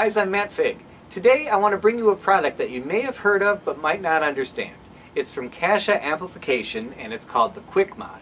guys, I'm Matt Fig. Today I want to bring you a product that you may have heard of but might not understand. It's from Kasha Amplification and it's called the Quikmod.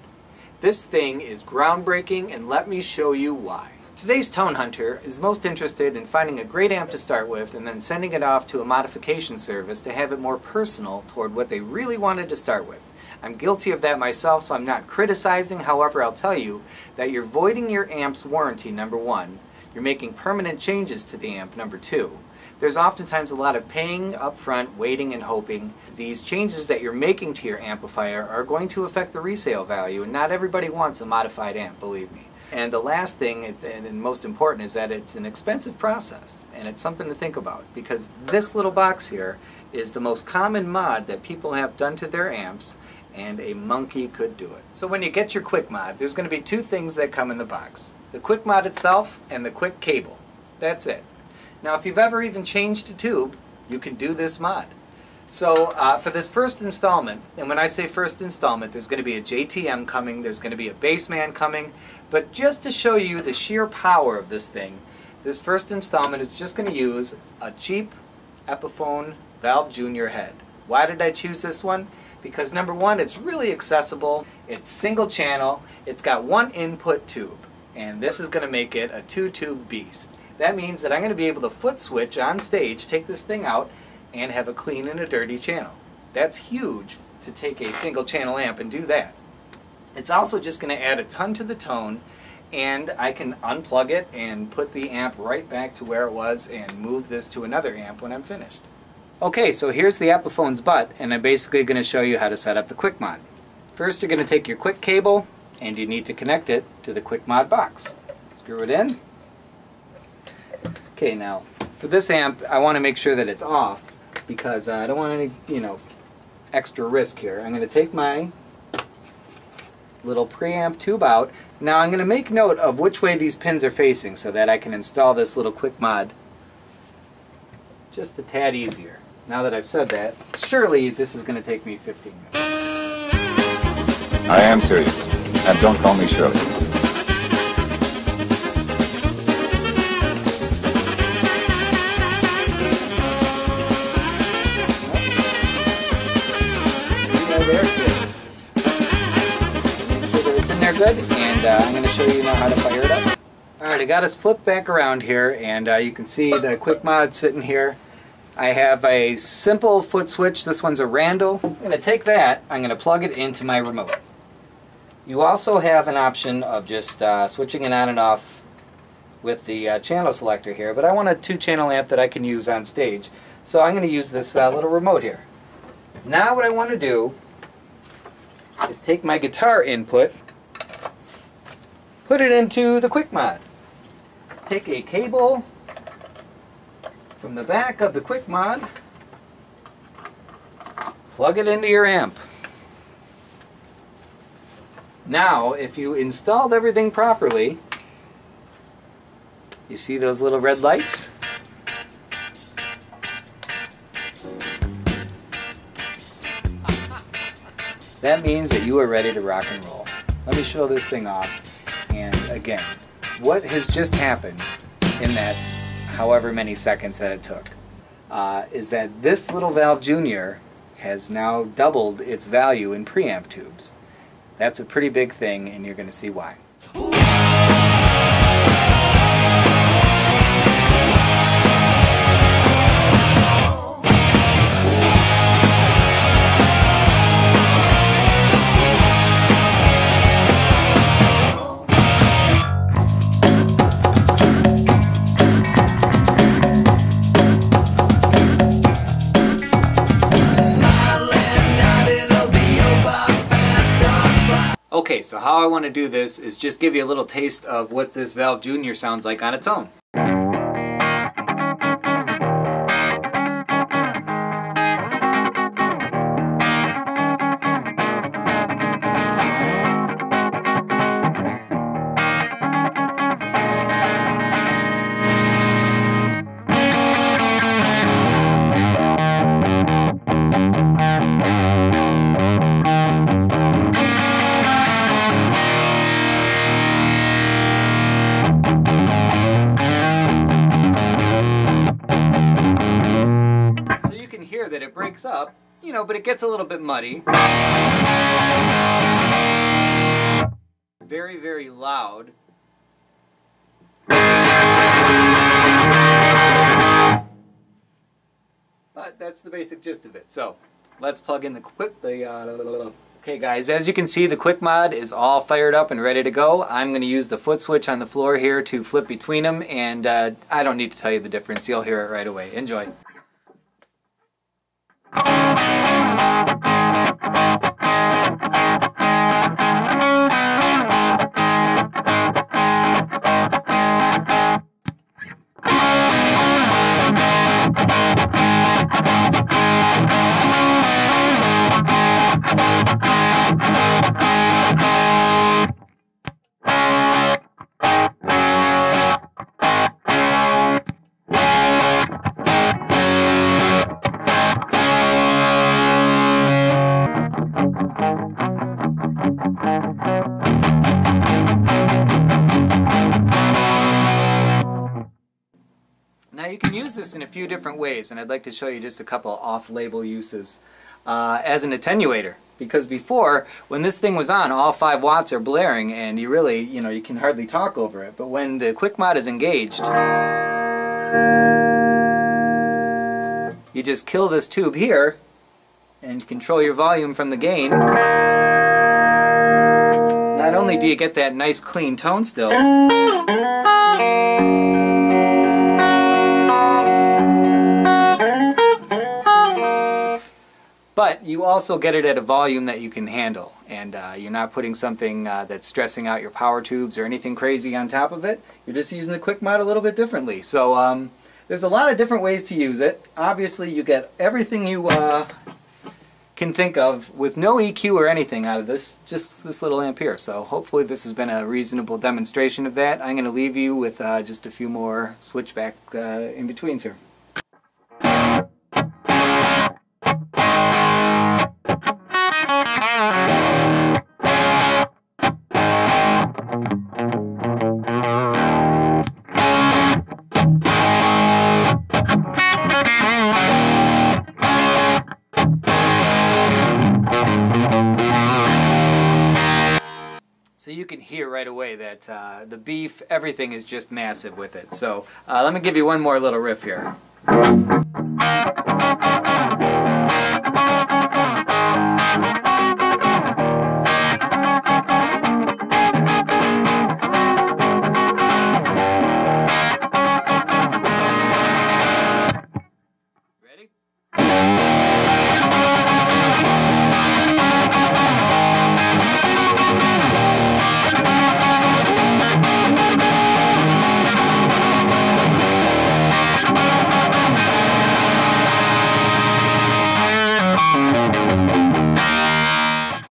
This thing is groundbreaking and let me show you why. Today's tone hunter is most interested in finding a great amp to start with and then sending it off to a modification service to have it more personal toward what they really wanted to start with. I'm guilty of that myself, so I'm not criticizing. However, I'll tell you that you're voiding your amp's warranty, number one. You're making permanent changes to the amp, number two. There's oftentimes a lot of paying up front, waiting and hoping. These changes that you're making to your amplifier are going to affect the resale value, and not everybody wants a modified amp, believe me. And the last thing, and most important, is that it's an expensive process, and it's something to think about, because this little box here is the most common mod that people have done to their amps, and a monkey could do it. So when you get your Quikmod, there's going to be two things that come in the box. The Quikmod itself and the quick cable. That's it. Now if you've ever even changed a tube, you can do this mod. So for this first installment, and when I say first installment, there's going to be a JTM coming, there's going to be a bassman coming, but just to show you the sheer power of this thing, this first installment is just going to use a cheap Epiphone Valve Junior head. Why did I choose this one? Because number one, it's really accessible, it's single channel, it's got one input tube, and this is going to make it a two-tube beast. That means that I'm going to be able to foot switch on stage, take this thing out, and have a clean and a dirty channel. That's huge to take a single channel amp and do that. It's also just going to add a ton to the tone, and I can unplug it and put the amp right back to where it was and move this to another amp when I'm finished. Okay, so here's the Epiphone's butt, and I'm basically going to show you how to set up the Quikmod. First, you're going to take your quick cable, and you need to connect it to the Quikmod box. Screw it in. Okay, now, for this amp, I want to make sure that it's off, because I don't want any, extra risk here. I'm going to take my little preamp tube out. Now I'm going to make note of which way these pins are facing so that I can install this little Quikmod just a tad easier. Now that I've said that, surely this is going to take me 15 minutes. I am serious, and don't call me Shirley. There it is. Make sure that it's in there good, and I'm going to show you now how to fire it up. Alright, I got us flipped back around here, and you can see the Quikmod sitting here. I have a simple foot switch. This one's a Randall. I'm going to take that, I'm going to plug it into my remote. You also have an option of just switching it on and off with the channel selector here, but I want a two-channel amp that I can use on stage, so I'm going to use this little remote here. Now what I want to do is take my guitar input, put it into the Quikmod. Take a cable from the back of the Quikmod, plug it into your amp. Now, if you installed everything properly, you see those little red lights? That means that you are ready to rock and roll. Let me show this thing off. And again, what has just happened in that however many seconds that it took is that this little Valve Junior has now doubled its value in preamp tubes. That's a pretty big thing, and you're going to see why. Okay, so how I want to do this is just give you a little taste of what this Valve Junior sounds like on its own. sure that it breaks up, you know, but it gets a little bit muddy. Very, very loud. But that's the basic gist of it. So let's plug in okay guys, as you can see, the Quikmod is all fired up and ready to go. I'm going to use the foot switch on the floor here to flip between them, and I don't need to tell you the difference. You'll hear it right away. Enjoy. Now you can use this in a few different ways, and I'd like to show you just a couple off-label uses. As an attenuator, because before, when this thing was on, all 5 watts are blaring, and you really, you know, you can hardly talk over it. But when the Quikmod is engaged, you just kill this tube here, and control your volume from the gain. Not only do you get that nice clean tone still, but you also get it at a volume that you can handle, and you're not putting something that's stressing out your power tubes or anything crazy on top of it. You're just using the Quikmod a little bit differently. So there's a lot of different ways to use it. Obviously you get everything you can think of with no EQ or anything out of this, just this little amp here. So hopefully this has been a reasonable demonstration of that. I'm going to leave you with just a few more switchback in-betweens here. So you can hear right away that the beef, everything is just massive with it. So let me give you one more little riff here.